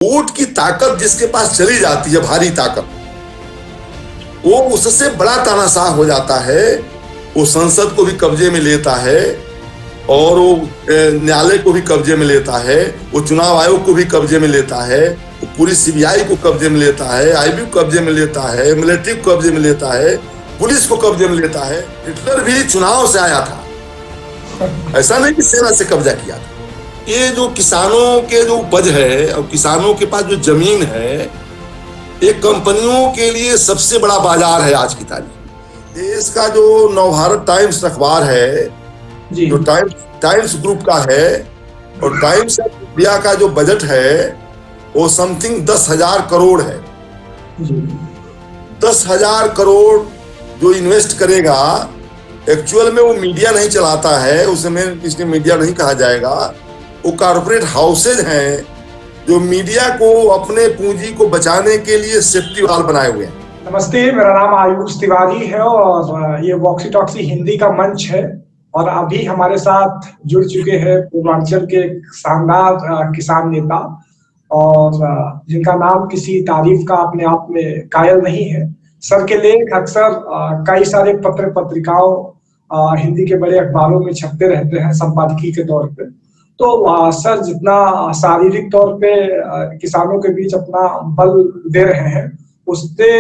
Vote की ताकत जिसके पास चली जाती है, भारी ताकत, वो उससे बड़ा तानाशाह हो जाता है। वो संसद को भी कब्जे में लेता है और वो न्यायालय को भी कब्जे में लेता है, वो चुनाव आयोग को भी कब्जे में लेता है, वो पूरी सीबीआई को कब्जे में लेता है, आईबी को कब्जे में लेता है, मिलिट्री को कब्जे में लेता है, पुलिस को कब्जे में लेता है। हिटलर भी चुनाव से आया था, ऐसा नहीं कि सेना से कब्जा किया था। ये जो किसानों के जो उपज है और किसानों के पास जो जमीन है, ये कंपनियों के लिए सबसे बड़ा बाजार है आज की तारीख। देश का जो नवभारत टाइम्स अखबार है, जो टाइम्स ग्रुप का है, और टाइम्स ऑफ इंडिया का जो बजट है वो समथिंग 10,000 करोड़ है। 10,000 करोड़ जो इन्वेस्ट करेगा, एक्चुअल में वो मीडिया नहीं चलाता है, उसमें इसलिए मीडिया नहीं कहा जाएगा, वो कारपोरेट हाउसेज हैं जो मीडिया को अपने पूंजी को बचाने के लिए सेफ्टी वाल बनाए हुए हैं। नमस्ते, मेरा नाम आयुष तिवारी है और ये वॉक्सी टॉक्सी हिंदी का मंच है। और अभी हमारे साथ जुड़ चुके हैं पूर्वांचल के शानदार किसान नेता, और जिनका नाम किसी तारीफ का अपने आप में कायल नहीं है। सर के लेख अक्सर कई सारे पत्र पत्रिकाओं हिंदी के बड़े अखबारों में छपते रहते हैं संपादकीय के तौर पे। तो सर जितना शारीरिक तौर पे किसानों के बीच अपना बल दे रहे हैं, उससे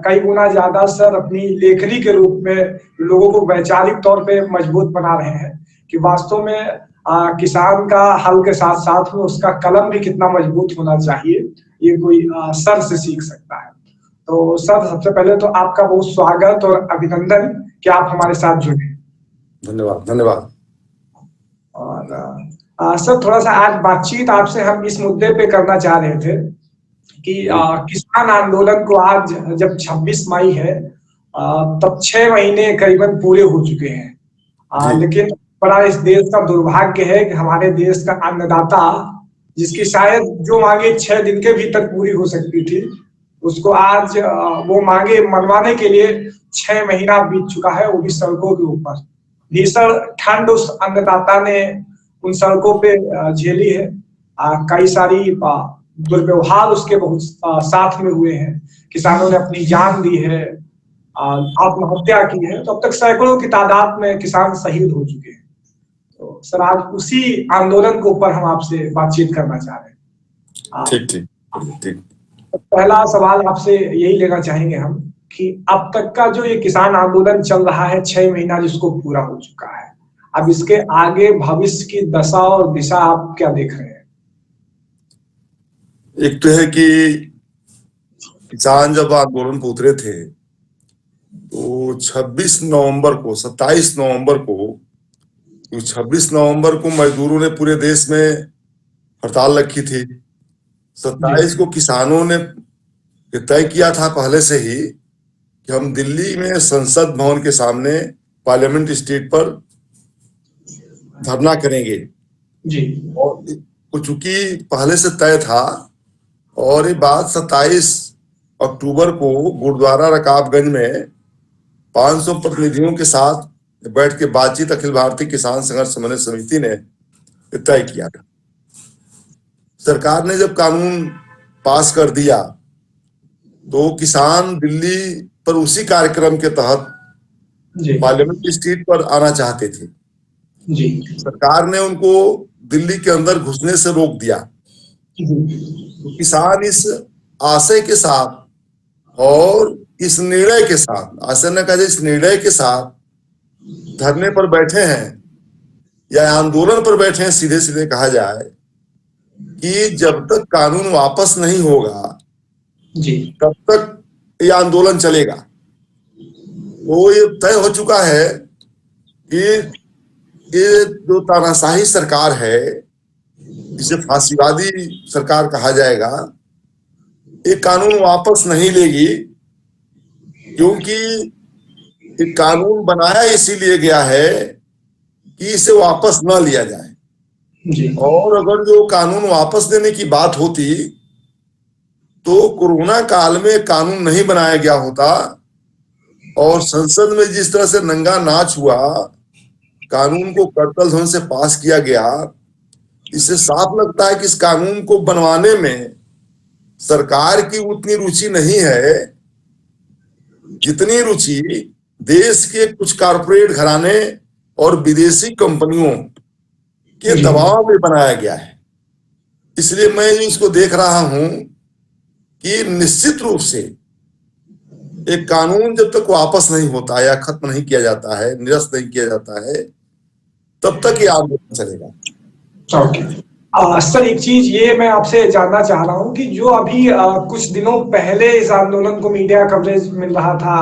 कई गुना ज्यादा सर अपनी लेखनी के रूप में लोगों को वैचारिक तौर पे मजबूत बना रहे हैं कि वास्तव में किसान का हल के साथ साथ में उसका कलम भी कितना मजबूत होना चाहिए, ये कोई सर से सीख सकता है। तो सर, सबसे पहले तो आपका बहुत स्वागत और अभिनंदन कि आप हमारे साथ जुड़े। धन्यवाद धन्यवाद। और सर, थोड़ा सा आज बातचीत आपसे हम इस मुद्दे पे करना चाह रहे थे कि किसान आंदोलन को आज जब 26 मई है, तब 6 महीने करीबन पूरे हो चुके हैं। लेकिन बड़ा इस देश का दुर्भाग्य है कि हमारे देश का अन्नदाता, जिसकी शायद जो मांगे 6 दिन के भीतर पूरी हो सकती थी, उसको आज वो मांगे मनवाने के लिए 6 महीना बीत चुका है, वो भी सड़कों के ऊपर। भीषण ठंड उस अन्नदाता ने उन सड़कों पे झेली है। कई सारी दुर्व्यवहार उसके बहुत साथ में हुए हैं। किसानों ने अपनी जान दी है, आत्महत्या की है। तो अब तक सैकड़ों की तादाद में किसान शहीद हो चुके हैं। तो सर, आज उसी आंदोलन के ऊपर हम आपसे बातचीत करना चाह रहे हैं। ठीक ठीक ठीक। पहला सवाल आपसे यही लेना चाहेंगे हम कि अब तक का जो ये किसान आंदोलन चल रहा है, 6 महीना जिसको पूरा हो चुका है, अब इसके आगे भविष्य की दशा और दिशा आप क्या देख रहे हैं? एक तो है कि किसान जब आंदोलन पे उतरे थे तो 26 नवंबर को 27 नवंबर को 26 नवंबर को मजदूरों ने पूरे देश में हड़ताल रखी थी। 27 को किसानों ने तय किया था पहले से ही कि हम दिल्ली में संसद भवन के सामने पार्लियामेंट स्ट्रीट पर धरना करेंगे जी। और चूंकि पहले से तय था, और ये बात 27 अक्टूबर को गुरुद्वारा रकाबगंज में 500 प्रतिनिधियों के साथ बैठ के बातचीत अखिल भारतीय किसान संघर्ष समन्वय समिति ने तय किया था। सरकार ने जब कानून पास कर दिया तो किसान दिल्ली पर उसी कार्यक्रम के तहत पार्लियामेंट स्ट्रीट पर आना चाहते थे। जी। सरकार ने उनको दिल्ली के अंदर घुसने से रोक दिया। तो किसान इस आशय के साथ और इस निर्णय के साथ, आशय न कहे, इस निर्णय के साथ धरने पर बैठे हैं या आंदोलन पर बैठे हैं, सीधे सीधे कहा जाए कि जब तक कानून वापस नहीं होगा जी, तब तक ये आंदोलन चलेगा। वो ये तय हो चुका है कि ये जो तानाशाही सरकार है, जिसे फांसीवादी सरकार कहा जाएगा, ये कानून वापस नहीं लेगी, क्योंकि ये कानून बनाया इसीलिए गया है कि इसे वापस न लिया जाए। जी। और अगर जो कानून वापस लेने की बात होती तो कोरोना काल में कानून नहीं बनाया गया होता, और संसद में जिस तरह से नंगा नाच हुआ, कानून को करतल ध्वनि से पास किया गया, इससे साफ लगता है कि इस कानून को बनवाने में सरकार की उतनी रुचि नहीं है जितनी रुचि देश के कुछ कारपोरेट घराने और विदेशी कंपनियों के दबाव में बनाया गया है। इसलिए मैं इसको देख रहा हूं कि निश्चित रूप से एक कानून जब तक वापस नहीं होता या खत्म नहीं किया जाता है, निरस्त नहीं किया जाता है, तब तक ये आंदोलन चलेगा। सर, एक चीज ये मैं आपसे जानना चाह रहा हूँ कि जो अभी कुछ दिनों पहले इस आंदोलन को मीडिया कवरेज मिल रहा था,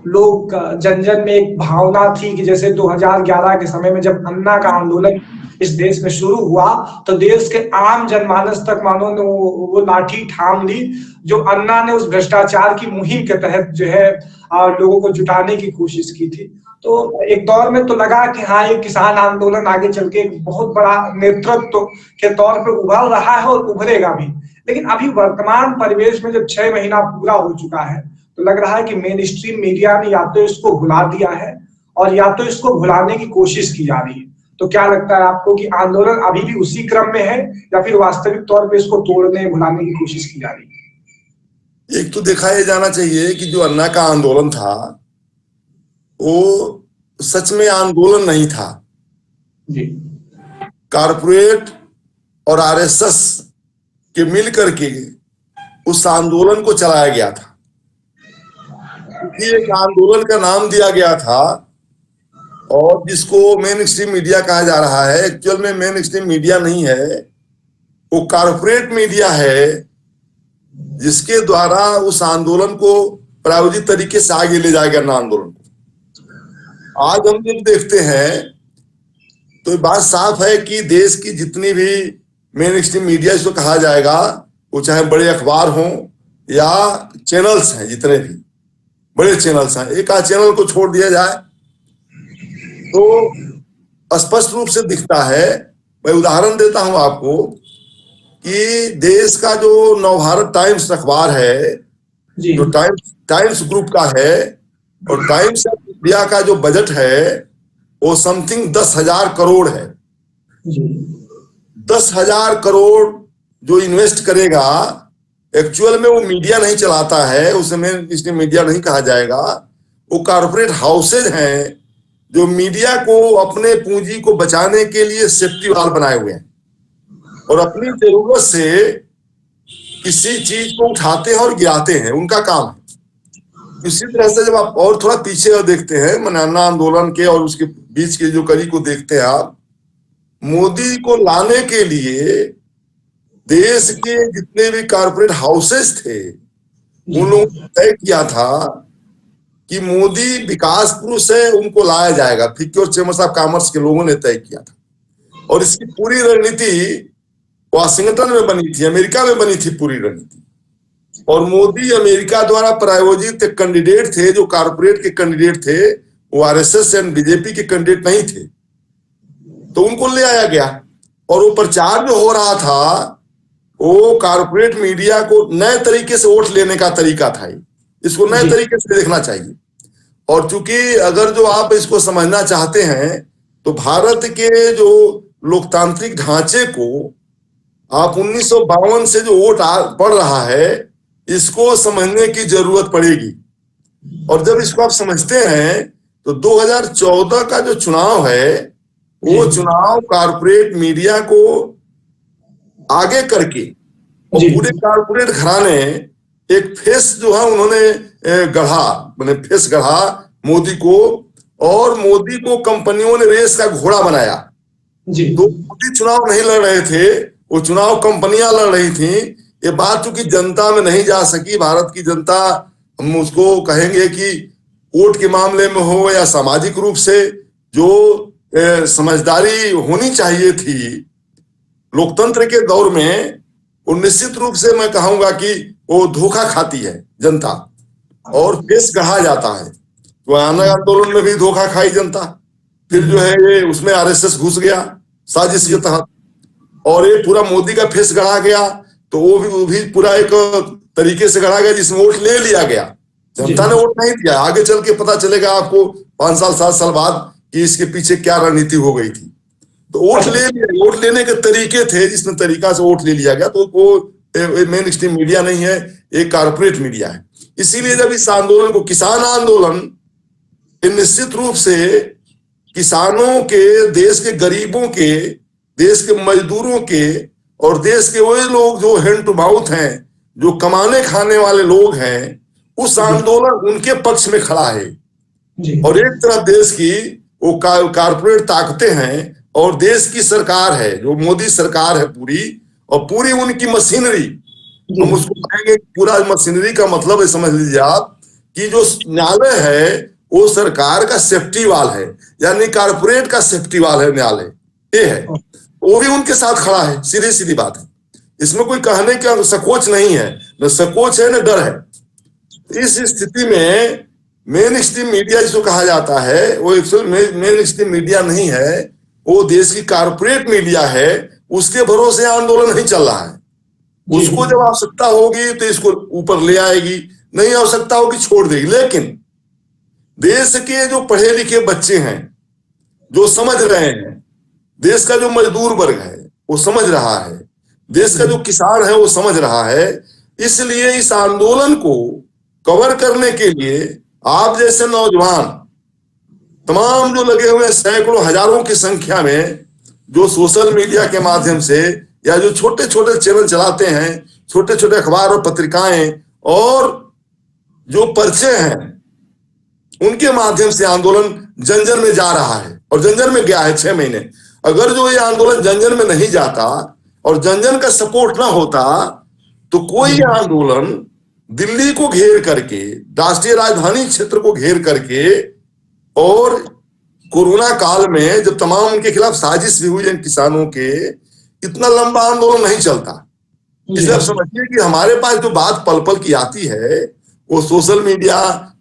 लोग जन जन में एक भावना थी कि जैसे 2011 के समय में जब अन्ना का आंदोलन इस देश में शुरू हुआ तो देश के आम जनमानस तक मानो ने वो लाठी थाम ली जो अन्ना ने उस भ्रष्टाचार की मुहिम के तहत जो है लोगों को जुटाने की कोशिश की थी। तो एक दौर में तो लगा कि हाँ, ये किसान आंदोलन आगे चल के एक बहुत बड़ा नेतृत्व के तौर पे उभर रहा है और उभरेगा भी। लेकिन अभी वर्तमान परिवेश में जब 6 महीना पूरा हो चुका है तो लग रहा है कि मेन स्ट्रीम मीडिया ने या तो इसको भुला दिया है और या तो इसको भुलाने की कोशिश की जा रही है। तो क्या लगता है आपको कि आंदोलन अभी भी उसी क्रम में है या फिर वास्तविक तौर पे इसको तोड़ने भुलाने की कोशिश की जा रही है? एक तो देखा यह जाना चाहिए कि जो अन्ना का आंदोलन था वो सच में आंदोलन नहीं था जी। कारपोरेट और आरएसएस के मिल करके उस आंदोलन को चलाया गया था। क्योंकि एक आंदोलन का नाम दिया गया था और जिसको मेन स्ट्रीम मीडिया कहा जा रहा है, एक्चुअल में मेन स्ट्रीम मीडिया नहीं है, वो कारपोरेट मीडिया है जिसके द्वारा उस आंदोलन को प्रायोजित तरीके से आगे ले जाया गया आंदोलन को। आज हम जब देखते हैं तो बात साफ है कि देश की जितनी भी मेन स्ट्रीम मीडिया इसको कहा जाएगा, वो चाहे बड़े अखबार हों या चैनल्स हैं, जितने भी बड़े चैनल्स हैं, एक आध चैनल को छोड़ दिया जाए तो स्पष्ट रूप से दिखता है। मैं उदाहरण देता हूं आपको कि देश का जो नवभारत टाइम्स अखबार है, जो टाइम्स ग्रुप का है, और टाइम्स ऑफ इंडिया का जो बजट है वो समथिंग 10,000 करोड़ है। 10,000 करोड़ जो इन्वेस्ट करेगा, एक्चुअल में वो मीडिया नहीं चलाता है, उसे इसलिए मीडिया नहीं कहा जाएगा, वो कारपोरेट हाउसेज हैं जो मीडिया को अपने पूंजी को बचाने के लिए सेफ्टी वाल बनाए हुए हैं और अपनी जरूरत से किसी चीज को उठाते हैं और गिराते हैं, उनका काम है। इसी तरह से जब आप और थोड़ा पीछे देखते हैं अन्ना आंदोलन के और उसके बीच के जो कड़ी को देखते हैं आप, मोदी को लाने के लिए देश के जितने भी कारपोरेट हाउसेस थे उन लोगों ने तय किया था कि मोदी विकास पुरुष है, उनको लाया जाएगा। फिक्की और चेम्बर्स ऑफ कॉमर्स के लोगों ने तय किया था और इसकी पूरी रणनीति वाशिंगटन में बनी थी, अमेरिका में बनी थी पूरी रणनीति। और मोदी अमेरिका द्वारा प्रायोजित कैंडिडेट थे, जो कारपोरेट के कैंडिडेट थे, वो आरएसएस एंड बीजेपी के कैंडिडेट नहीं थे, तो उनको ले आया गया। और वो प्रचार जो हो रहा था वो कारपोरेट मीडिया को नए तरीके से वोट लेने का तरीका था, इसको नए तरीके से देखना चाहिए। और चूंकि अगर जो आप इसको समझना चाहते हैं तो भारत के जो लोकतांत्रिक ढांचे को आप 1952 से जो वोट पड़ रहा है इसको समझने की जरूरत पड़ेगी। और जब इसको आप समझते हैं तो 2014 का जो चुनाव है वो चुनाव कारपोरेट मीडिया को आगे करके और पूरे कारपोरेट घराने एक फेस जो है उन्होंने गढ़ा, मैंने फेस गढ़ा मोदी को, और मोदी को कंपनियों ने रेस का घोड़ा बनाया। तो मोदी चुनाव नहीं लड़ रहे थे, वो चुनाव कंपनियां लड़ रही थी। ये बात चूंकि जनता में नहीं जा सकी, भारत की जनता, हम उसको कहेंगे कि वोट के मामले में हो या सामाजिक रूप से जो समझदारी होनी चाहिए थी लोकतंत्र के दौर में, वो निश्चित रूप से मैं कहूंगा कि वो धोखा खाती है जनता और फेस गढ़ा जाता है। तो अन्ना आंदोलन में भी धोखा खाई जनता, फिर जो है ये उसमें आरएसएस घुस गया साजिश के तहत, और ये पूरा मोदी का फेस गढ़ा गया। तो वो भी पूरा एक तरीके से गढ़ा गया जिसमें वोट ले लिया गया, जनता ने वोट नहीं दिया। आगे चल के पता चलेगा आपको 5 साल 7 साल बाद कि इसके पीछे क्या रणनीति हो गई थी। तो वोट ले लिया, वोट लेने के तरीके थे जिसमें तरीका से वोट ले लिया गया, तो वो मेन स्ट्रीम मीडिया नहीं है, एक कारपोरेट मीडिया है। इसीलिए जब इस आंदोलन को किसान आंदोलन निश्चित रूप से किसानों के, देश के गरीबों के, देश के मजदूरों के और देश के वो लोग जो हैंड टू माउथ हैं, जो कमाने खाने वाले लोग हैं, उस आंदोलन उनके पक्ष में खड़ा है। और एक तरफ देश की वो कारपोरेट ताकतें हैं और देश की सरकार है जो मोदी सरकार है पूरी, और पूरी उनकी मशीनरी, हम उसको कहेंगे पूरा मशीनरी का मतलब है, समझ लीजिए आप कि जो न्यायालय है वो सरकार का सेफ्टी वाल है, यानी कारपोरेट का सेफ्टी वाल है न्यायालय, ये है। वो भी उनके साथ खड़ा है, सीधी सीधी बात है, इसमें कोई कहने का संकोच नहीं है, न संकोच है न डर है। इस स्थिति में मेन स्ट्रीम मीडिया जिसको कहा जाता है वो एक्चुअल मेन स्ट्रीम मीडिया नहीं है, वो देश की कारपोरेट मीडिया है, उसके भरोसे आंदोलन नहीं चल रहा है। उसको जब आवश्यकता होगी तो इसको ऊपर ले आएगी, नहीं आवश्यकता होगी छोड़ देगी। लेकिन देश के जो पढ़े लिखे बच्चे हैं, जो समझ रहे हैं, देश का जो मजदूर वर्ग है वो समझ रहा है, देश का जो किसान है वो समझ रहा है, इसलिए इस आंदोलन को कवर करने के लिए आप जैसे नौजवान तमाम जो लगे हुए सैकड़ों हजारों की संख्या में, जो सोशल मीडिया के माध्यम से या जो छोटे छोटे चैनल चलाते हैं, छोटे छोटे अखबार और पत्रिकाएं और जो पर्चे हैं, उनके माध्यम से आंदोलन जंजर में जा रहा है और जंजर में गया है 6 महीने। अगर जो ये आंदोलन जंजर में नहीं जाता और जंजर का सपोर्ट ना होता तो कोई आंदोलन दिल्ली को घेर करके, राष्ट्रीय राजधानी क्षेत्र को घेर करके, और कोरोना काल में जब तमाम उनके खिलाफ साजिश भी हुई किसानों के, इतना लंबा आंदोलन नहीं चलता। इसलिए आप समझिए कि हमारे पास जो बात पल पल की आती है वो सोशल मीडिया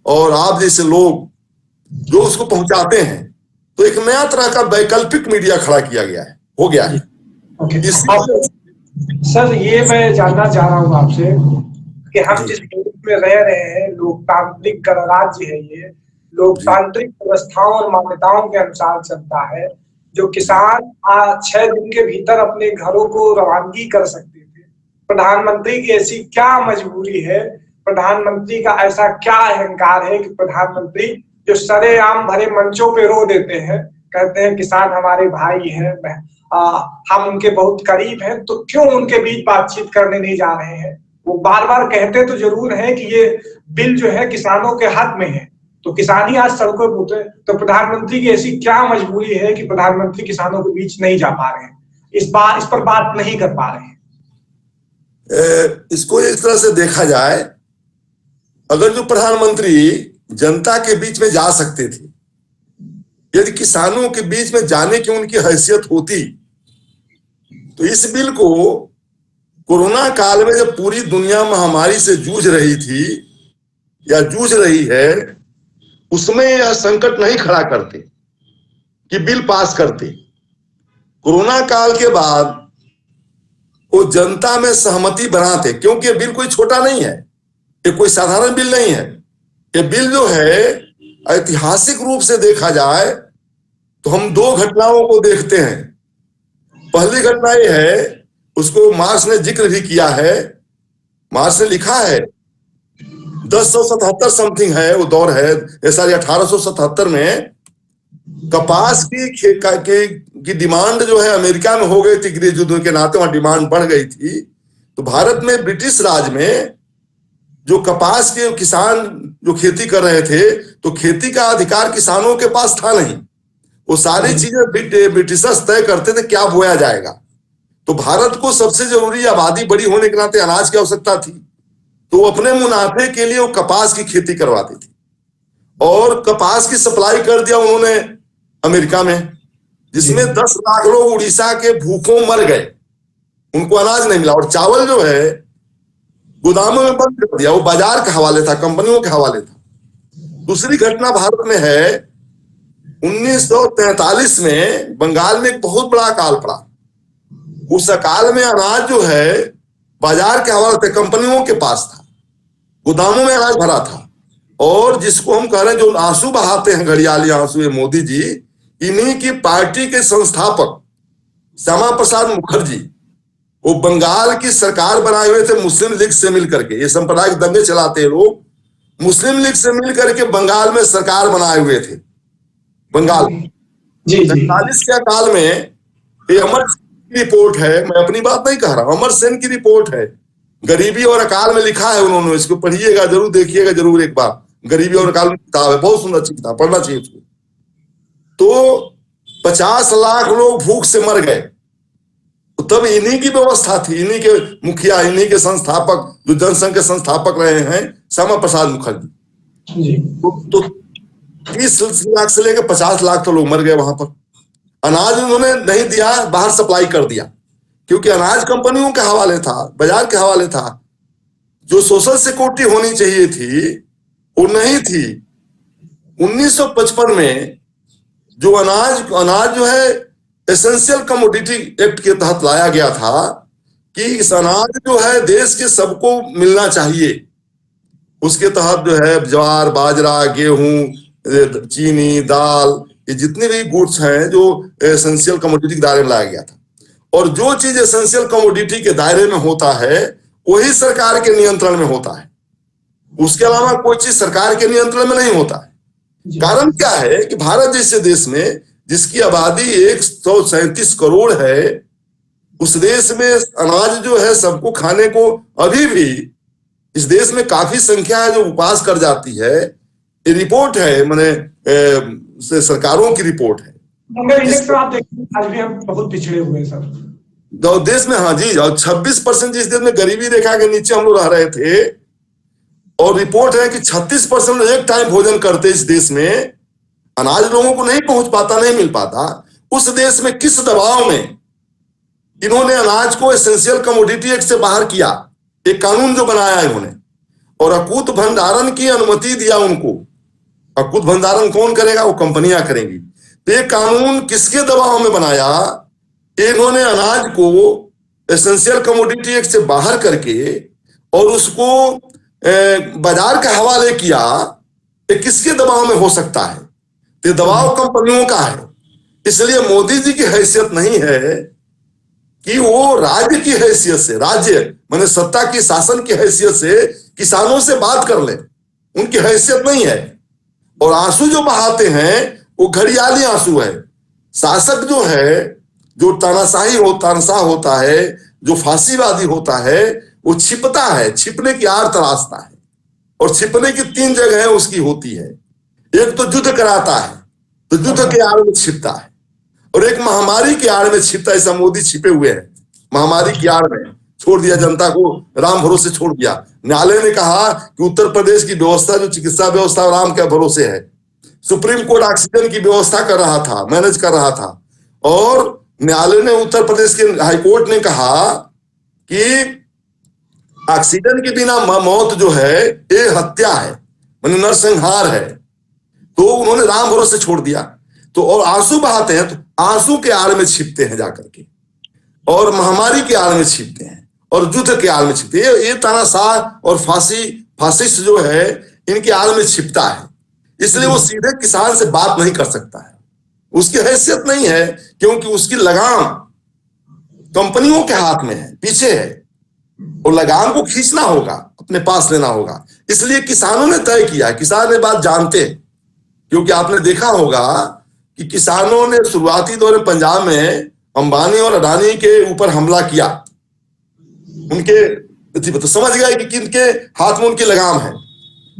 और आप जैसे लोग जो उसको पहुंचाते हैं, तो एक नया तरह का वैकल्पिक मीडिया खड़ा किया गया है, हो गया है। सर ये मैं जानना चाह रहा हूँ आपसे कि हम जिस मुल्क में रह रहे हैं, लोकतांत्रिक गणराज्य है, ये लोकतांत्रिक व्यवस्थाओं और मान्यताओं के अनुसार चलता है। जो किसान 6 दिन के भीतर अपने घरों को रवानगी कर सकते थे, प्रधानमंत्री की ऐसी क्या मजबूरी है, प्रधानमंत्री का ऐसा क्या अहंकार है कि प्रधानमंत्री जो सरेआम भरे मंचों पे रो देते हैं, कहते हैं किसान हमारे भाई हैं, हम उनके बहुत करीब हैं, तो क्यों उनके बीच बातचीत करने नहीं जा रहे हैं? वो बार बार कहते तो जरूर है कि ये बिल जो है किसानों के हक में है, तो किसान ही आज सड़कों पर उतरे, तो प्रधानमंत्री की ऐसी क्या मजबूरी है कि प्रधानमंत्री किसानों के बीच नहीं जा पा रहे हैं, इस पर बात नहीं कर पा रहे हैं? इसको इस तरह से देखा जाए, अगर जो प्रधानमंत्री जनता के बीच में जा सकते थे, यदि किसानों के बीच में जाने की उनकी हैसियत होती, तो इस बिल को कोरोना काल में जब पूरी दुनिया महामारी से जूझ रही थी या जूझ रही है, उसमें यह संकट नहीं खड़ा करते कि बिल पास करते। कोरोना काल के बाद वो जनता में सहमति बनाते, क्योंकि ये बिल कोई छोटा नहीं है, ये कोई साधारण बिल नहीं है। ये बिल जो है ऐतिहासिक रूप से देखा जाए तो हम 2 घटनाओं को देखते हैं। पहली घटना ये है, उसको मार्क्स ने जिक्र भी किया है, मार्क्स ने लिखा है 1077 समथिंग है वो दौर है, 1877 में कपास की डिमांड जो है अमेरिका में हो गई थी, गृह युद्ध के नाते वहां डिमांड बढ़ गई थी। तो भारत में ब्रिटिश राज में जो कपास के किसान जो खेती कर रहे थे, तो खेती का अधिकार किसानों के पास था नहीं, वो सारी चीजें ब्रिटिशर्स तय करते थे क्या बोया जाएगा। तो भारत को सबसे जरूरी आबादी बड़ी होने के नाते अनाज की आवश्यकता थी, तो वो अपने मुनाफे के लिए वो कपास की खेती करवाती थी और कपास की सप्लाई कर दिया उन्होंने अमेरिका में, जिसमें 10 लाख लोग उड़ीसा के भूखों मर गए, उनको अनाज नहीं मिला। और चावल जो है गोदामों में बंद कर दिया, वो बाजार के हवाले था, कंपनियों के हवाले था। दूसरी घटना भारत में है 1943 में बंगाल में एक बहुत बड़ा अकाल पड़ा। उस अकाल में अनाज जो है बाजार के हवाले थे, कंपनियों के पास था, गोदामों में अनाज भरा था। और जिसको हम कह रहे हैं जो आंसू बहाते हैं, घड़ियाली आंसू, ये मोदी जी, इन्हीं की पार्टी के संस्थापक श्यामा प्रसाद मुखर्जी वो बंगाल की सरकार बनाए हुए थे मुस्लिम लीग से मिलकर के, ये सांप्रदायिक दंगे चलाते हैं लोग, मुस्लिम लीग से मिलकर के बंगाल में सरकार बनाए हुए थे। बंगाल जी जी 45 के काल में, ये अमर सेन की रिपोर्ट है, मैं अपनी बात नहीं कह रहा, अमर सेन की रिपोर्ट है, गरीबी और अकाल में लिखा है उन्होंने, इसको पढ़िएगा जरूर, देखिएगा जरूर एक बार, गरीबी और अकाल में किताब है, बहुत सुंदर किताब, पढ़ना चाहिए उसको। तो 50 लाख लोग भूख से मर गए, तो तब इन्हीं की व्यवस्था थी, इन्हीं के मुखिया, इन्हीं के संस्थापक, जो जनसंघ के संस्थापक रहे हैं श्यामा प्रसाद मुखर्जी जी। तो 30 लाख से लेकर 50 लाख तो लोग मर गए वहां पर। अनाज उन्होंने नहीं दिया, बाहर सप्लाई कर दिया, क्योंकि अनाज कंपनियों के हवाले था, बाजार के हवाले था। जो सोशल सिक्योरिटी होनी चाहिए थी वो नहीं थी। 1955 में जो अनाज जो है एसेंशियल कमोडिटी एक्ट के तहत लाया गया था कि इस अनाज जो है देश के सबको मिलना चाहिए, उसके तहत जो है ज्वार, बाजरा, गेहूं, चीनी, दाल, ये जितने भी गुड्स हैं जो एसेंशियल कमोडिटी के दायरे में लाया गया था। और जो चीज एसेंशियल कमोडिटी के दायरे में होता है वही सरकार के नियंत्रण में होता है, उसके अलावा कोई चीज सरकार के नियंत्रण में नहीं होता है। कारण क्या है कि भारत जैसे देश में जिसकी आबादी 137 करोड़ है, उस देश में अनाज जो है सबको खाने को, अभी भी इस देश में काफी संख्या है जो उपवास कर जाती है। ये रिपोर्ट है, मैंने सरकारों की रिपोर्ट है। आप देखिए आज भी हम बहुत पिछड़े हुए हैं सर देश में। हाँ जी, और 26% जिस देश में गरीबी रेखा के नीचे हम लोग रह रहे थे, और रिपोर्ट है कि 36% एक टाइम भोजन करते इस देश में, अनाज लोगों को नहीं पहुंच पाता, नहीं मिल पाता। उस देश में किस दबाव में इन्होंने अनाज को एसेंशियल कमोडिटी एक्ट से बाहर किया, एक कानून जो बनाया इन्होंने, और अकूत भंडारण की अनुमति दिया उनको। अकूत भंडारण कौन करेगा? वो कंपनियां करेंगी। तो ये कानून किसके दबाव में बनाया? इन्होंने अनाज को एसेंशियल कमोडिटी एक्ट से बाहर करके और उसको बाजार के हवाले किया। ये किसके दबाव में हो सकता है? ये दबाव कंपनियों का है। इसलिए मोदी जी की हैसियत नहीं है कि वो राज्य की हैसियत से, राज्य माने सत्ता की, शासन की हैसियत से किसानों से बात कर ले, उनकी हैसियत नहीं है। और आंसू जो बहाते हैं वो घड़ियाली आंसू है। शासक जो है, जो तानाशाह होता है, जो फांसीवादी होता है, वो छिपता है, छिपने की आड़ तराशता है। और छिपने की 3 जगह उसकी होती है। एक तो युद्ध कराता है, तो युद्ध के आड़ में छिपता है, और एक महामारी की आड़ में छिपता है। ऐसा मोदी छिपे हुए हैं, महामारी की आड़ में छोड़ दिया, जनता को राम भरोसे छोड़ दिया। न्यायालय ने कहा कि उत्तर प्रदेश की व्यवस्था, जो चिकित्सा व्यवस्था, राम के भरोसे है। सुप्रीम कोर्ट ऑक्सीजन की व्यवस्था कर रहा था, मैनेज कर रहा था, और न्यायालय ने, उत्तर प्रदेश के हाईकोर्ट ने कहा कि ऑक्सीजन के बिना मौत जो है ये हत्या है, माने नरसंहार है। तो उन्होंने राम भरोसे छोड़ दिया। तो और आंसू बहाते हैं, तो आंसू के आड़ में छिपते हैं जाकर के, और महामारी के आड़ में छिपते हैं, और युद्ध के आड़ में छिपते हैं। ये तानाशाह और फासिस्ट जो है, इनके आड़ में छिपता है। इसलिए वो सीधे किसान से बात नहीं कर सकता है, उसकी हैसियत नहीं है, क्योंकि उसकी लगाम कंपनियों के हाथ में है, पीछे है। और लगाम को खींचना होगा, अपने पास लेना होगा। इसलिए किसानों ने तय किया, किसान ये बात जानते हैं, क्योंकि आपने देखा होगा कि किसानों ने शुरुआती दौर में पंजाब में अंबानी और अडानी के ऊपर हमला किया। उनके तो समझ गए कि किनके हाथ में उनकी लगाम है,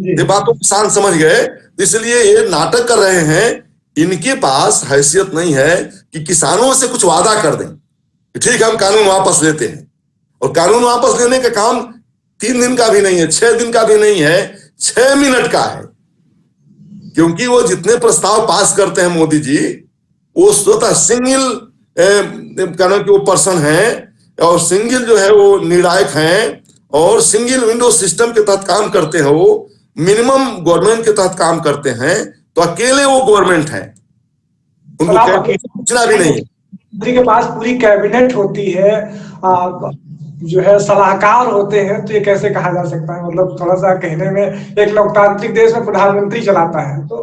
ये बात तो किसान समझ गए। इसलिए ये नाटक कर रहे हैं। इनके पास हैसियत नहीं है कि किसानों से कुछ वादा कर दें कि ठीक है हम कानून वापस लेते हैं। और कानून वापस लेने का काम 3 दिन का भी नहीं है, 6 दिन का भी नहीं है, 6 मिनट का है। क्योंकि वो जितने प्रस्ताव पास करते हैं मोदी जी, वो स्वतः सिंगल कानून के वो पर्सन है, और सिंगल जो है वो निर्णायक हैं, और सिंगल विंडो सिस्टम के तहत काम करते हैं। वो मिनिमम गवर्नमेंट के तहत काम करते हैं। तो अकेले वो गवर्नमेंट है, उनको पूछना भी नहीं। मोदी के पास पूरी कैबिनेट होती है, जो है सलाहकार होते हैं, तो ये कैसे कहा जा सकता है? मतलब थोड़ा सा कहने में, एक लोकतांत्रिक देश में प्रधानमंत्री चलाता है, तो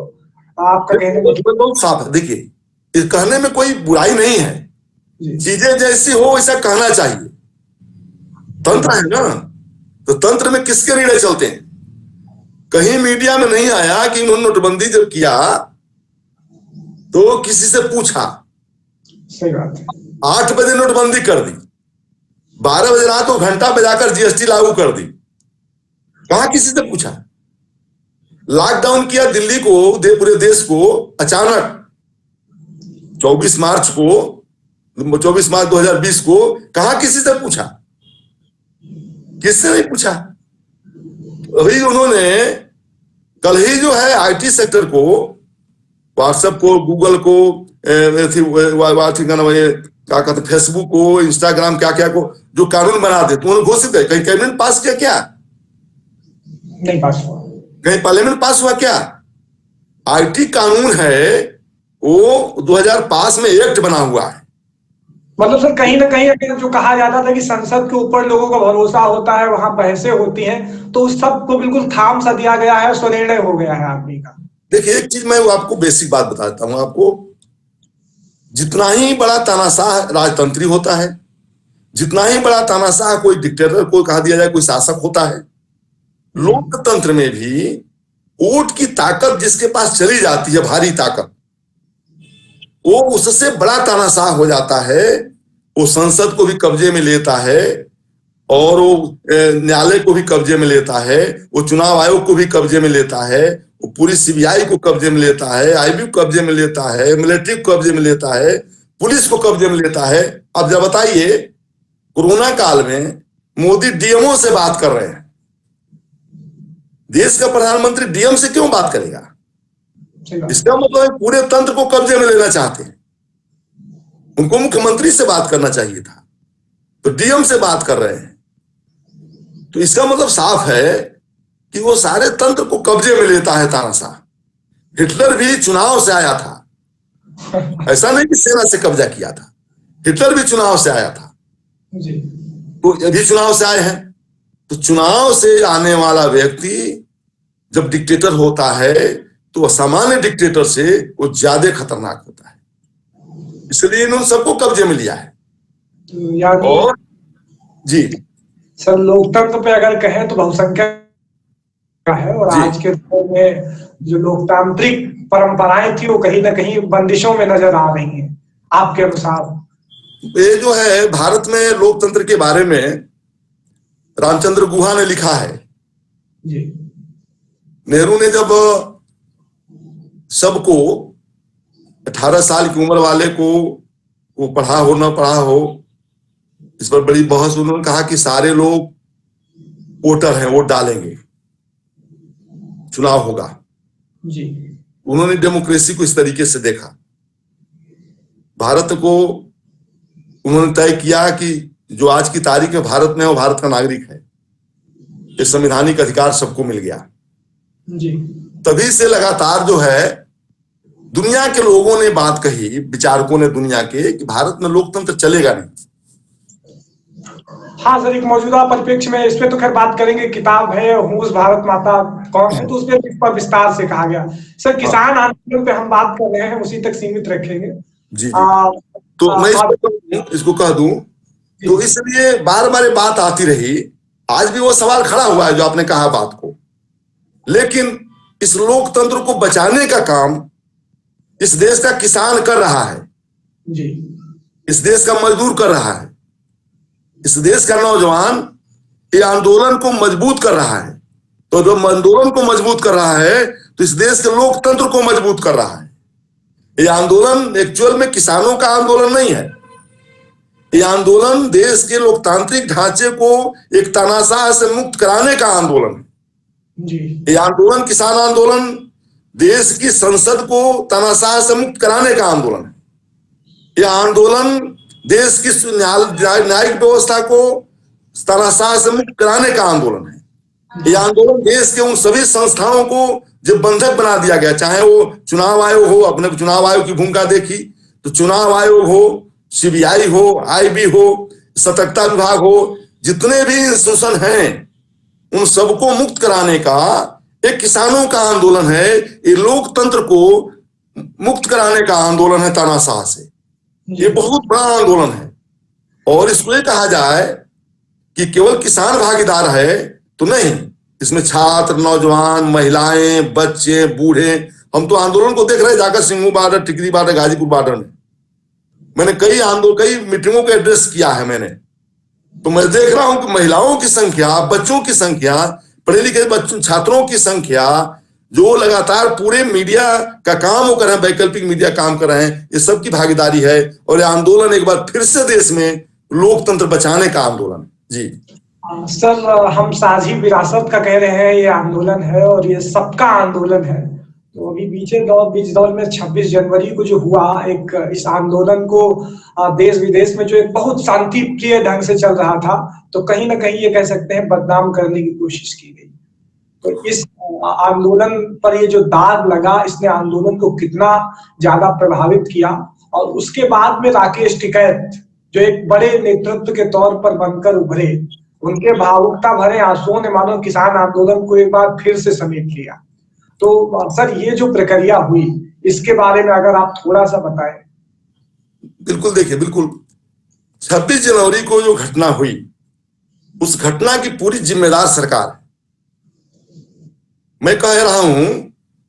आपका कहने में बहुत साफ है। देखिए, कहने में कोई बुराई नहीं है, चीजें जैसी हो वैसा कहना चाहिए। तंत्र है ना। तो तंत्र में किसके निर्णय चलते हैं? कहीं मीडिया में नहीं आया कि उन्होंने नोटबंदी जब किया तो किसी से पूछा। सही बात है। 8 बजे नोटबंदी कर दी, 12 बजे रात को घंटा बजाकर जीएसटी लागू कर दी, कहां किसी से पूछा? लॉकडाउन किया दिल्ली को, पूरे देश को अचानक 24 मार्च 2020 को, कहां किसी से पूछा? किससे नहीं पूछा? अभी उन्होंने कल ही जो है आईटी सेक्टर को, व्हाट्सएप को, गूगल को, क्या कहते, फेसबुक को, इंस्टाग्राम, क्या क्या को जो कानून बना दे, तो उन्होंने घोषित है। कहीं कैबिनेट पास किया क्या? नहीं पास हुआ। कहीं पार्लियामेंट पास हुआ क्या? आईटी कानून है वो 2005 में एक्ट बना हुआ है। मतलब सर कहीं ना कहीं अगर जो कहा जाता था कि संसद के ऊपर लोगों का भरोसा होता है, वहां बहसें होती हैं, तो उस सब को बिल्कुल थाम सा दिया गया है, स्वनिर्णय हो गया है आदमी का। देखिए एक चीज मैं आपको बेसिक बात बताता हूं आपको, जितना ही बड़ा तानाशाह राजतंत्री होता है, जितना ही बड़ा तानाशाह कोई डिक्टेटर, कोई कहा दिया जाए कोई शासक होता है, लोकतंत्र में भी वोट की ताकत जिसके पास चली जाती है, भारी ताकत, वो उससे बड़ा तानाशाह हो जाता है। वो संसद को भी कब्जे में लेता है और वो न्यायालय को भी कब्जे में लेता है, वो चुनाव आयोग को भी कब्जे में लेता है, वो पूरी सीबीआई को कब्जे में लेता है, आईबी को कब्जे में लेता है, मिलिट्री को कब्जे में लेता है, पुलिस को कब्जे में लेता है। अब जब बताइए, कोरोना काल में मोदी डीएमओ से बात कर रहे हैं, देश का प्रधानमंत्री डीएम से क्यों बात करेगा? इसका मतलब पूरे तंत्र को कब्जे में लेना चाहते हैं। उनको मुख्यमंत्री से बात करना चाहिए था, तो डीएम से बात कर रहे हैं। तो इसका मतलब साफ है कि वो सारे तंत्र को कब्जे में लेता है तानाशाह। हिटलर भी चुनाव से आया था, ऐसा नहीं कि सेना से कब्जा किया था। हिटलर भी चुनाव से आया था, तो अभी चुनाव से आए हैं। तो चुनाव से आने वाला व्यक्ति जब डिक्टेटर होता है तो सामान्य डिक्टेटर से वो ज्यादा खतरनाक होता है, इसलिए इन्होंने सबको कब्जे में लिया है। और जी सर, लोकतंत्र पे अगर कहें तो बहुसंख्यक का है, और आज के दौर में जो लोकतांत्रिक परंपराएं थी वो कहीं ना कहीं बंदिशों में नजर आ रही हैं आपके अनुसार। ये जो है भारत में लोकतंत्र के बारे में रामचंद्र गुहा ने लिखा है जी। नेहरू ने जब सबको 18 साल की उम्र वाले को, वो पढ़ा हो ना पढ़ा हो, इस पर बड़ी बहस, उन्होंने कहा कि सारे लोग वोटर हैं, वोट डालेंगे, चुनाव होगा जी। उन्होंने डेमोक्रेसी को इस तरीके से देखा। भारत को उन्होंने तय किया कि जो आज की तारीख में भारत में है वो भारत का नागरिक है, ये संवैधानिक अधिकार सबको मिल गया जी। तभी से लगातार जो है दुनिया के लोगों ने बात कही, विचारकों ने दुनिया के, कि भारत में लोकतंत्र चलेगा नहीं। हाँ सर, एक मौजूदा परिप्रेक्ष्य में इस पे तो खैर बात करेंगे। किताब है हुँ भारत माता कौन है, तो उसमें इस पर विस्तार से कहा गया। सर किसान आंदोलन पे हम बात कर रहे हैं, उसी तक सीमित रखेंगे। जी। तो मैं इसको कह दूं, तो इसलिए बार बार बात आती रही, आज भी वो सवाल खड़ा हुआ है जो आपने कहा बात को, लेकिन इस लोकतंत्र को बचाने का काम इस देश का किसान कर रहा है जी। इस देश का मजदूर कर रहा है, इस देश का नौजवान ये आंदोलन को मजबूत कर रहा है। तो जब आंदोलन को मजबूत कर रहा है तो इस देश के लोकतंत्र को मजबूत कर रहा है। ये आंदोलन एक्चुअल में किसानों का आंदोलन नहीं है, ये आंदोलन देश के लोकतांत्रिक ढांचे को एक तानाशाह से मुक्त कराने का आंदोलन है जी। ये आंदोलन, किसान आंदोलन, देश की संसद को तानाशाह से मुक्त कराने का आंदोलन है। यह आंदोलन देश की न्यायिक व्यवस्था को तानाशाह से मुक्त कराने का आंदोलन है। यह आंदोलन देश के उन सभी संस्थाओं को जो बंधक बना दिया गया, चाहे वो चुनाव आयोग हो, अपने चुनाव आयोग की भूमिका देखी तो चुनाव आयोग हो, सीबीआई हो, आईबी हो, सतर्कता विभाग हो, जितने भी इंस्टीट्यूशन हैं उन सबको मुक्त कराने का एक किसानों का आंदोलन है। ये लोकतंत्र को मुक्त कराने का आंदोलन है तानाशाह से। ये बहुत बड़ा आंदोलन है। और इसको ये कहा जाए कि केवल किसान भागीदार है तो नहीं, इसमें छात्र, नौजवान, महिलाएं, बच्चे, बूढ़े, हम तो आंदोलन को देख रहे हैं जाकर सिंघू बॉर्डर, टिकरी बॉर्डर, गाजीपुर बॉर्डर में। मैंने कई मीटिंगों को एड्रेस किया है मैंने, तो मैं देख रहा हूं कि महिलाओं की संख्या, बच्चों की संख्या, पढ़े लिखे बच्चों, छात्रों की संख्या, जो लगातार पूरे मीडिया का काम वो कर रहे हैं, वैकल्पिक मीडिया काम कर रहे हैं, ये सब की भागीदारी है। और ये आंदोलन एक बार फिर से देश में लोकतंत्र बचाने का आंदोलन जी। सर, हम साझी विरासत का कह रहे हैं ये आंदोलन है और ये सबका आंदोलन है। तो अभी बीच दौर में 26 जनवरी को जो हुआ, एक इस आंदोलन को देश विदेश में जो एक बहुत शांति प्रिय ढंग से चल रहा था, तो कहीं ना कहीं ये कह सकते हैं बदनाम करने की कोशिश की गई। तो इस आंदोलन पर ये जो दाग लगा, इसने आंदोलन को कितना ज्यादा प्रभावित किया। और उसके बाद में राकेश टिकैत जो एक बड़े नेतृत्व के तौर पर बनकर उभरे, उनके भावुकता भरे आंसुओं ने मानो किसान आंदोलन को एक बार फिर से समेट लिया। तो सर, ये जो प्रक्रिया हुई, इसके बारे में अगर आप थोड़ा सा बताएं। बिल्कुल, देखिए, बिल्कुल 26 जनवरी को जो घटना हुई, उस घटना की पूरी जिम्मेदार सरकार है। मैं कह रहा हूं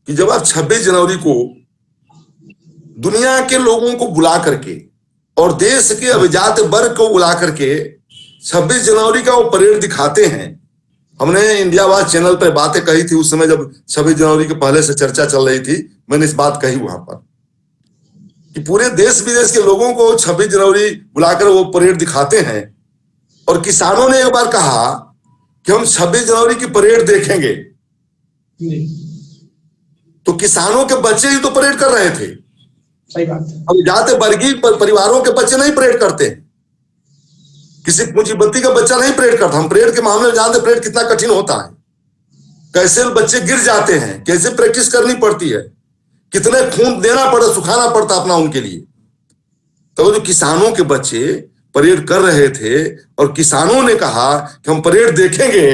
कि जब आप 26 जनवरी को दुनिया के लोगों को बुला करके और देश के अभिजात वर्ग को बुला करके 26 जनवरी का वो परेड दिखाते हैं। हमने इंडिया वाच चैनल पर बातें कही थी उस समय, जब 26 जनवरी के पहले से चर्चा चल रही थी, मैंने इस बात कही वहां पर कि पूरे देश विदेश के लोगों को 26 जनवरी बुलाकर वो परेड दिखाते हैं। और किसानों ने एक बार कहा कि हम 26 जनवरी की परेड देखेंगे, तो किसानों के बच्चे ही तो परेड कर रहे थे। सही बात है। अब जाते वर्गीय परिवारों के बच्चे नहीं परेड करते, किसी पूंजीपति का बच्चा नहीं परेड करता। हम परेड के मामले में जानते परेड कितना कठिन होता है, कैसे बच्चे गिर जाते हैं, कैसे प्रैक्टिस करनी पड़ती है, कितने खून देना पड़ता, सुखाना पड़ता अपना उनके लिए। तो जो किसानों के बच्चे परेड कर रहे थे और किसानों ने कहा कि हम परेड देखेंगे,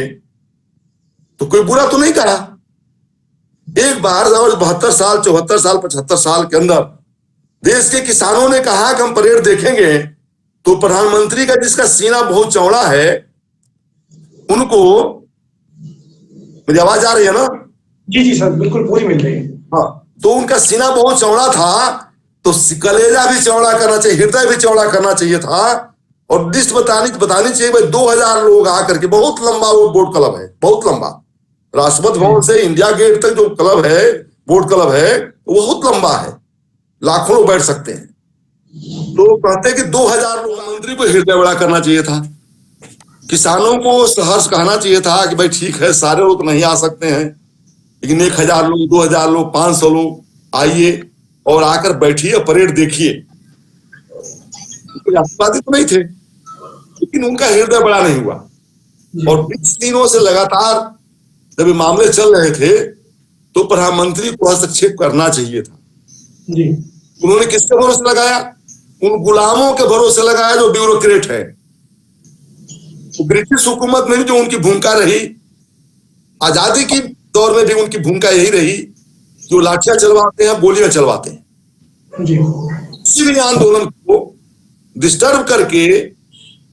तो कोई बुरा तो नहीं कहा। एक बार 72 साल, 74 साल, 75 साल के अंदर देश के किसानों ने कहा कि हम परेड देखेंगे, तो प्रधानमंत्री का जिसका सीना बहुत चौड़ा है, उनको, मेरी आवाज आ रही है ना? जी जी सर, बिल्कुल पूरी मिल रही है। हाँ, तो उनका सीना बहुत चौड़ा था, तो कलेजा भी चौड़ा करना चाहिए, हृदय भी चौड़ा करना चाहिए था। और लिस्ट बतानी चाहिए भाई, 2000 लोग आकर के, बहुत लंबा वो बोट क्लब है, बहुत लंबा, राष्ट्रपति भवन से इंडिया गेट तक जो क्लब है, बोट क्लब है, वो बहुत लंबा है, लाखों लोग बैठ सकते हैं। तो कहते हैं कि 2000 लोग, मंत्री को हृदय बड़ा करना चाहिए था, किसानों को सहर्ष कहना चाहिए था कि भाई ठीक है, सारे लोग नहीं आ सकते हैं, लेकिन 1000 लोग, 2000 लोग, 500 लोग आइए और आकर बैठिए, परेड देखिए। कोई आशावादी तो नहीं थे, लेकिन उनका हृदय बड़ा नहीं हुआ। और 20 दिनों से लगातार जब ये मामले चल रहे थे, तो प्रधानमंत्री को हस्तक्षेप करना चाहिए था जी। उन्होंने किसके भरोसे लगाया? उन गुलामों के भरोसे लगाया जो ब्यूरोक्रेट है। तो ब्रिटिश हुकूमत में भी जो उनकी भूमिका रही, आजादी की दौर में भी उनकी भूमिका यही रही, जो लाठियां चलवाते हैं, गोलियां चलवाते हैं जी। किसी भी आंदोलन को डिस्टर्ब करके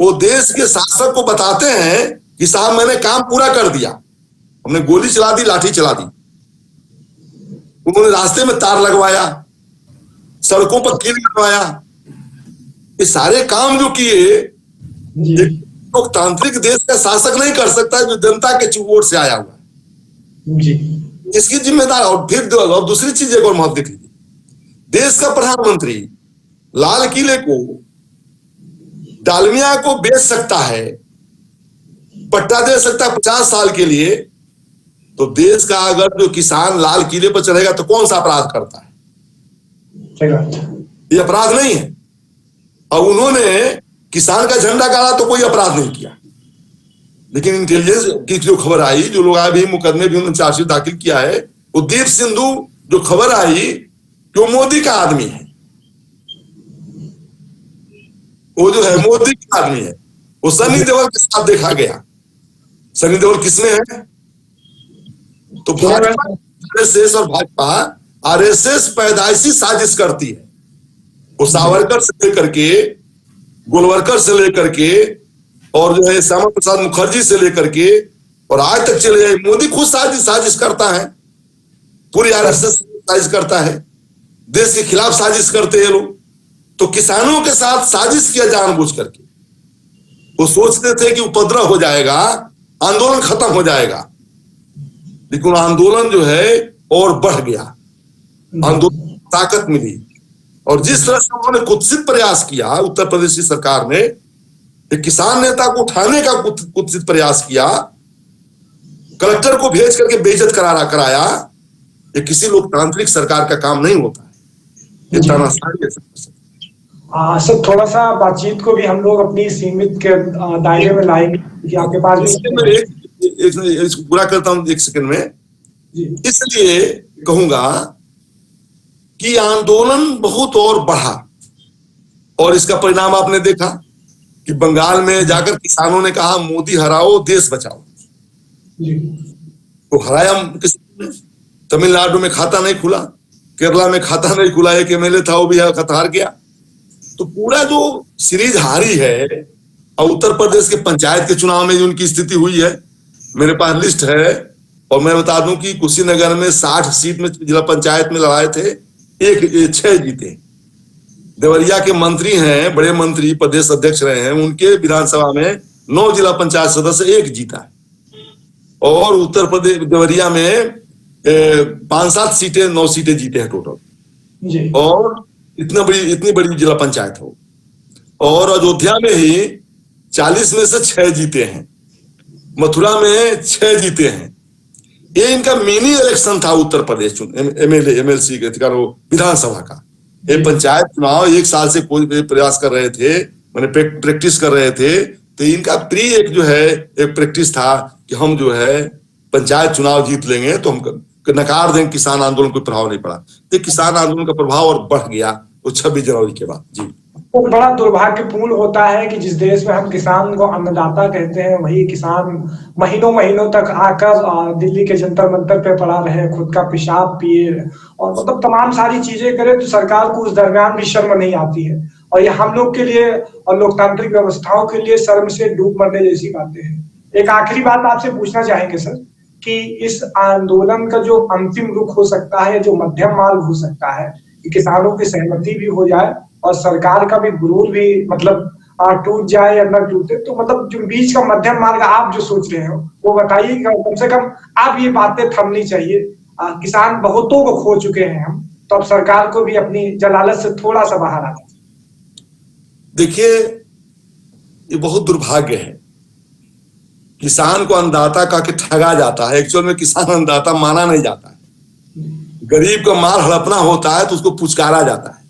वो देश के शासक को बताते हैं कि साहब मैंने काम पूरा कर दिया, हमने गोली चला दी, लाठी चला दी। उन्होंने रास्ते में तार लगवाया, सड़कों पर कील लगवाया, ये सारे काम जो किए, लोकतांत्रिक देश का शासक नहीं कर सकता जो जनता के वोट से आया हुआ है जी। इसकी जिम्मेदार। और फिर दूसरी चीज एक और महत्व देख लीजिए, देश का प्रधानमंत्री लाल किले को, डालमिया को बेच सकता है, पट्टा दे सकता है 50 साल के लिए, तो देश का अगर जो किसान लाल किले पर चढ़ेगा तो कौन सा अपराध करता है? ये अपराध नहीं है। और उन्होंने किसान का झंडा गाड़ा तो कोई अपराध नहीं किया, लेकिन इंटेलिजेंस की जो खबर आई, जो लोग अभी मुकदमे भी उन्होंने चार्जशीट दाखिल किया है, वो दीप सिंधु जो खबर आई कि वो मोदी का आदमी है, वो जो है मोदी का आदमी है, वो सनी देओल के साथ देखा गया। सनी देओल किसमें है? तो भाजपा, आरएसएस और भाजपा, आरएसएस पैदाइशी साजिश करती है। वो सावरकर से लेकर के, गोलवरकर से लेकर के और जो है श्यामा प्रसाद मुखर्जी से लेकर के और आज तक चले जाए, मोदी खुद साजिश करता है, पूरी आरएसएस साजिश करता है, देश के खिलाफ साजिश करते हैं लोग। तो किसानों के साथ साजिश किया जानबूझ करके। वो सोचते थे कि उपद्रव हो जाएगा, आंदोलन खत्म हो जाएगा, लेकिन आंदोलन जो है और बढ़ गया, आंदोलन ताकत मिली। और जिस तरह से उन्होंने कुत्सित प्रयास किया उत्तर प्रदेश की सरकार ने, एक किसान नेता को उठाने का कुत्सित प्रयास किया, कलेक्टर को भेज करके बेइज्जत कराया, ये किसी लोकतांत्रिक सरकार का काम नहीं होता है। ये तानाशाही है। सर थोड़ा सा बातचीत को भी हम लोग अपनी सीमित के दायरे में लाएंगे कि आपके पास इसको पूरा करता हूं एक सेकंड में। इसलिए कहूंगा कि आंदोलन बहुत और बढ़ा और इसका परिणाम आपने देखा कि बंगाल में जाकर किसानों ने कहा मोदी हराओ देश बचाओ। तो हराया किसी, तमिलनाडु में खाता नहीं खुला, केरला में खाता नहीं खुला, एक एमएलए था वो भी हार गया। तो पूरा जो सीरीज हारी है। और उत्तर प्रदेश के पंचायत के चुनाव में जो उनकी स्थिति हुई है, मेरे पास लिस्ट है और मैं बता दूं कि कुशीनगर में 60 सीट में जिला पंचायत में लड़ाए थे, 6 जीते। देवरिया के मंत्री हैं, बड़े मंत्री प्रदेश अध्यक्ष रहे हैं, उनके विधानसभा में 9 जिला पंचायत सदस्य 1 जीता है। और उत्तर प्रदेश देवरिया में 5-7 सीटें 9 सीटें जीते हैं टोटल। और इतनी बड़ी जिला पंचायत हो। और अयोध्या में ही 40 में से 6 जीते हैं, मथुरा में 6 जीते हैं। ये इनका मिनी इलेक्शन था उत्तर प्रदेश एमएलए एमएलसी के विधानसभा का। ये पंचायत चुनाव 1 साल से कोई प्रयास कर रहे थे, मैंने प्रैक्टिस कर रहे थे। तो इनका एक जो है एक प्रैक्टिस था कि हम जो है पंचायत चुनाव जीत लेंगे तो हम नकार देंगे, किसान आंदोलन कोई प्रभाव नहीं पड़ा। तो किसान आंदोलन का प्रभाव और बढ़ गया वो 26 जनवरी के बाद। जी, वो बड़ा दुर्भाग्यपूर्ण होता है कि जिस देश में हम किसान को अन्नदाता कहते हैं, वही किसान महीनों महीनों तक आकर दिल्ली के जंतर मंतर पे पड़ा रहे, खुद का पेशाब पिए और मतलब तमाम सारी चीजें करे, तो सरकार को उस दरमियान भी शर्म नहीं आती है। और ये हम लोग के लिए और लोकतांत्रिक व्यवस्थाओं के लिए शर्म से डूब मरने जैसी बातें हैं। एक आखिरी बात आपसे पूछना चाहेंगे सर कि इस आंदोलन का जो अंतिम रुख हो सकता है, जो मध्यम मार्ग हो सकता है, कि किसानों की सहमति भी हो जाए और सरकार का भी गुरूर भी मतलब टूट जाए या न टूटे, तो मतलब जो बीच का मध्यम मार्ग आप जो सोच रहे हो वो बताइए। कम से कम आप ये बातें थमनी चाहिए। किसान बहुतों को खो चुके हैं हम, तो अब सरकार को भी अपनी जलालत से थोड़ा सा बाहर आना। देखिए, ये बहुत दुर्भाग्य है, किसान को अन्नदाता कह के ठगा जाता है। एक्चुअल में किसान अन्नदाता माना नहीं जाता है। गरीब का माल हड़पना होता है तो उसको पुचकारा जाता है।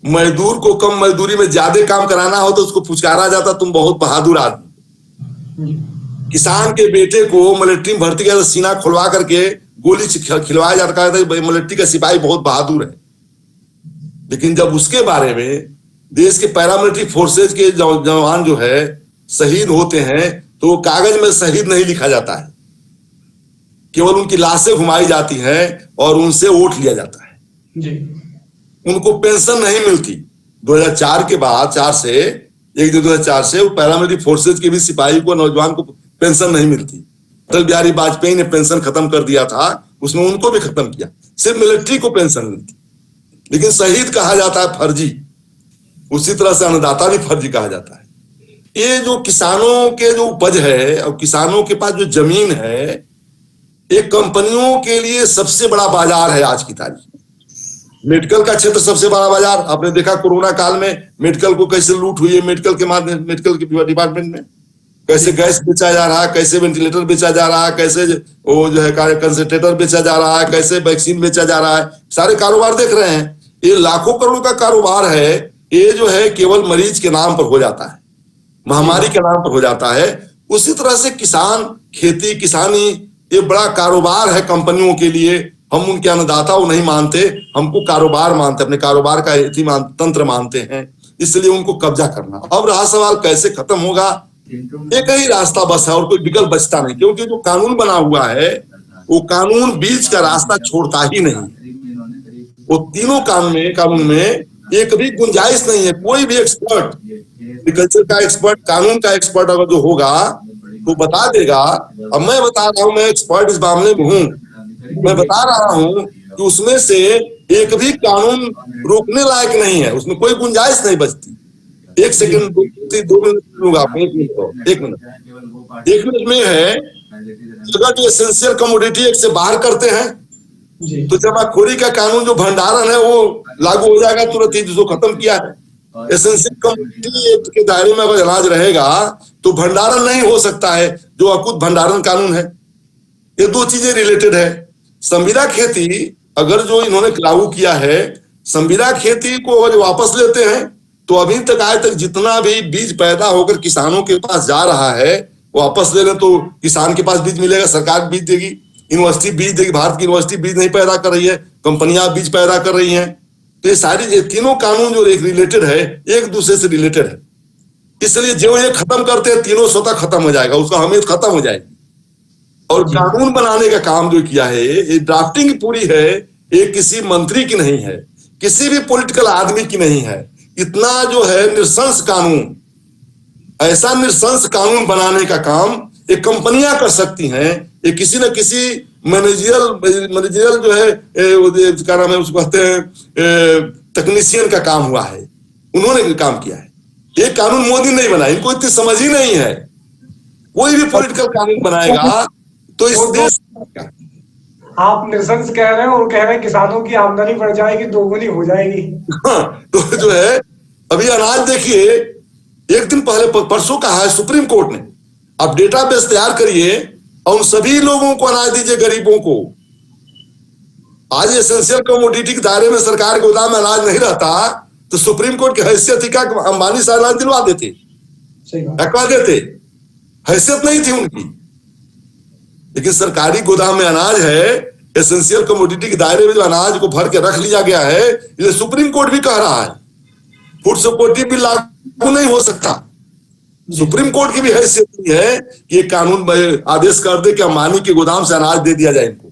मजदूर को कम मजदूरी में ज्यादा काम कराना हो तो उसको पुचकारा जाता, तुम बहुत बहादुर आदमी। किसान के बेटे को मिलिट्री में भर्ती किया, सीना खुलवा करके गोली खिलवाया जाता है, मिलिट्री का सिपाही बहुत बहादुर है। लेकिन जब उसके बारे में देश के पैरामिलिट्री फोर्सेज के जवान जो है शहीद होते हैं तो कागज में शहीद नहीं लिखा जाता है, केवल उनकी लाशें घुमाई जाती हैं और उनसे वोट लिया जाता है जी। उनको पेंशन नहीं मिलती। 2004 के बाद 2004 से पैरामिलिट्री फोर्सेज के भी सिपाही को, नौजवान को पेंशन नहीं मिलती। अटल बिहारी वाजपेयी ने पेंशन खत्म कर दिया था, उसमें उनको भी खत्म किया, सिर्फ मिलिट्री को पेंशन मिलती। लेकिन शहीद कहा जाता है फर्जी, उसी तरह से अन्नदाता भी फर्जी कहा जाता है। ये जो किसानों के जो उपज है और किसानों के पास जो जमीन है, एक कंपनियों के लिए सबसे बड़ा बाजार है आज की तारीख में। मेडिकल का क्षेत्र सबसे बड़ा बाजार। आपने देखा कोरोना काल में मेडिकल को कैसे लूट हुई है, मेडिकल के डिपार्टमेंट में कैसे गैस बेचा जा रहा है, कैसे वेंटिलेटर बेचा जा रहा है, कैसे वो जो है कंसंट्रेटर बेचा जा रहा है, कैसे वैक्सीन बेचा जा रहा है। सारे कारोबार देख रहे हैं, ये लाखों करोड़ों का कारोबार है। ये जो है केवल मरीज के नाम पर हो जाता है, महामारी के नाम पर हो जाता है। उसी तरह से किसान, खेती, किसानी ये बड़ा कारोबार है कंपनियों के लिए। हम उनके अन्नदाता वो नहीं मानते, हमको कारोबार मानते, अपने कारोबार का तंत्र मानते हैं, इसलिए उनको कब्जा करना। अब रहा सवाल कैसे खत्म होगा, एक ही रास्ता बस है और कोई विकल्प बचता नहीं, क्योंकि जो कानून बना हुआ है वो कानून बीच का रास्ता छोड़ता ही नहीं। वो तीनों कानून में एक भी गुंजाइश नहीं है। कोई भी एक्सपर्ट, एग्रीकल्चर का एक्सपर्ट, कानून का एक्सपर्ट अगर जो होगा तो बता देगा। अब मैं बता रहा हूं, मैं एक्सपर्ट इस मामले में हूं, मैं बता रहा हूं कि उसमें से एक भी कानून रोकने लायक नहीं है, उसमें कोई गुंजाइश नहीं बचती। एक सेकंड, 2 मिनट लूंगा आपको, 1 मिनट में है। अगर जो एसेंशियल कमोडिटी एक्ट से बाहर करते हैं तो जमाखोरी का कानून जो भंडारण है वो लागू हो जाएगा तुरंत ही, जिसको खत्म किया है। एसेंशियल कमोडिटी एक्ट के दायरे में अगर अनाज रहेगा तो भंडारण नहीं हो सकता है, जो अकुत भंडारण कानून है। ये दो चीजें रिलेटेड है। संविदा खेती अगर जो इन्होंने लागू किया है, संविदा खेती को अगर वापस लेते हैं तो अभी तक आज तक जितना भी बीज पैदा होकर किसानों के पास जा रहा है वापस ले लें तो किसान के पास बीज मिलेगा, सरकार बीज देगी, यूनिवर्सिटी बीज देगी। भारत की यूनिवर्सिटी बीज नहीं पैदा कर रही है, कंपनियां बीज पैदा कर रही हैं। तो ये सारी ये तीनों कानून जो एक रिलेटेड है, एक दूसरे से रिलेटेड है। इसलिए जो ये खत्म करते हैं तीनों स्वतः खत्म हो जाएगा, उसका अहमियत खत्म हो जाएगी। और कानून बनाने का काम जो किया है, ये ड्राफ्टिंग पूरी है, ये किसी मंत्री की नहीं है, किसी भी पॉलिटिकल आदमी की नहीं है। इतना जो है निरसंस कानून, ऐसा निरसंस कानून बनाने का काम ये कंपनियां कर सकती हैं। ये किसी न किसी मैनेजरियल जो है क्या नाम है उसको कहते हैं टेक्नीशियन का काम हुआ है, उन्होंने भी काम किया है। ये कानून मोदी नहीं बनाया, इनको इतनी समझ ही नहीं है। कोई भी पॉलिटिकल कानून बनाएगा तो इस देश, आप निरसंस कह रहे हैं और कह रहे हैं किसानों की आमदनी बढ़ जाएगी, दोगुनी हो जाएगी। हाँ, तो जो है अभी अनाज देखिए, एक दिन पहले परसों कहा है सुप्रीम कोर्ट ने, आप डेटाबेस तैयार करिए और उन सभी लोगों को अनाज दीजिए, गरीबों को। आज एसेंशियल कमोडिटी के दायरे में सरकार के गोदाम में अनाज नहीं रहता तो सुप्रीम कोर्ट की हैसियत थी क्या अंबानी से अनाज दिलवा देते, रखवा देते? हैसियत नहीं थी उनकी। लेकिन सरकारी गोदाम में अनाज है, एसेंशियल कमोडिटी के दायरे में जो अनाज को भर के रख लिया गया है, ये सुप्रीम कोर्ट भी कह रहा है फूड सिक्योरिटी बिल लागू नहीं हो सकता। सुप्रीम कोर्ट की भी हैसियत नहीं है कि ये कानून आदेश कर दे कि अंबानी के गोदाम से अनाज दे दिया जाए इनको,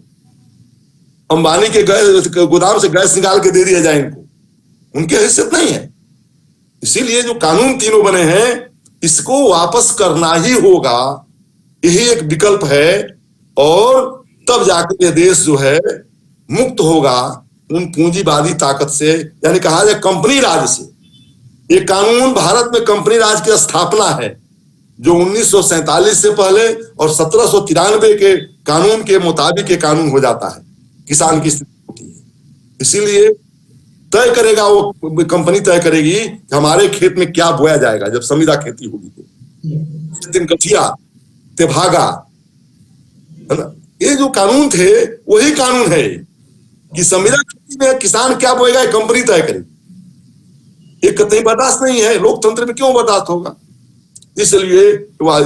अंबानी के गोदाम से गैस निकाल के दे दिया जाए इनको, उनकी हैसियत नहीं है। इसीलिए जो कानून तीनों बने हैं इसको वापस करना ही होगा, यही एक विकल्प है। और तब जाकर ये देश जो है मुक्त होगा उन पूंजीवादी ताकत से, यानी कहा जाए कंपनी राज से। ये कानून भारत में कंपनी राज की स्थापना है, जो 1947 से पहले और 1793 के कानून के मुताबिक ये कानून हो जाता है, किसान की स्थिति होती है। इसीलिए तय करेगा वो कंपनी, तय करेगी कि हमारे खेत में क्या बोया जाएगा। जब संविदा खेती होगी तो दिन कथिया तेभागा, है ना, ये जो कानून थे वही कानून है कि संविदा खेती में किसान क्या बोएगा कंपनी तय करेगी। ये कतई बर्दाश्त नहीं है, लोकतंत्र में क्यों बर्दाश्त होगा? इसलिए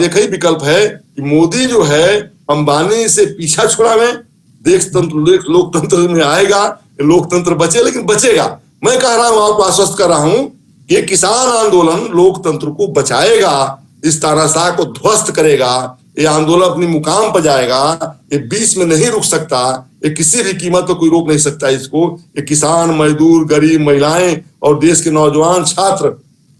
एक ही विकल्प है कि मोदी जो है अंबानी से पीछा छुड़ावे, लोकतंत्र में आएगा, लोकतंत्र बचे, लेकिन बचेगा। मैं कह रहा हूं, आपको आश्वस्त कर रहा हूं कि किसान आंदोलन लोकतंत्र को बचाएगा, इस तानाशाह को ध्वस्त करेगा। ये आंदोलन अपनी मुकाम पर जाएगा, ये बीच में नहीं रुक सकता, ये किसी भी कीमत पर कोई रोक नहीं सकता इसको। ये किसान, मजदूर, गरीब, महिलाएं और देश के नौजवान छात्र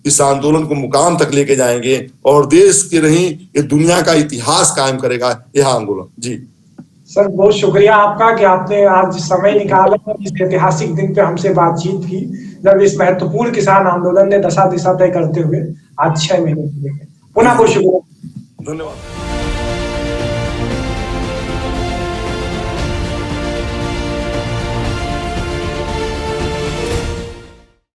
इस आंदोलन को मुकाम तक लेके जाएंगे और देश के नहीं ये दुनिया का इतिहास कायम करेगा यह आंदोलन। जी सर, बहुत शुक्रिया आपका कि आपने आज समय निकाला इस ऐतिहासिक दिन पे हमसे बातचीत की, जब इस महत्वपूर्ण किसान आंदोलन ने दशा दिशा तय करते हुए आज 6 महीने पुनः बहुत शुक्रिया, धन्यवाद।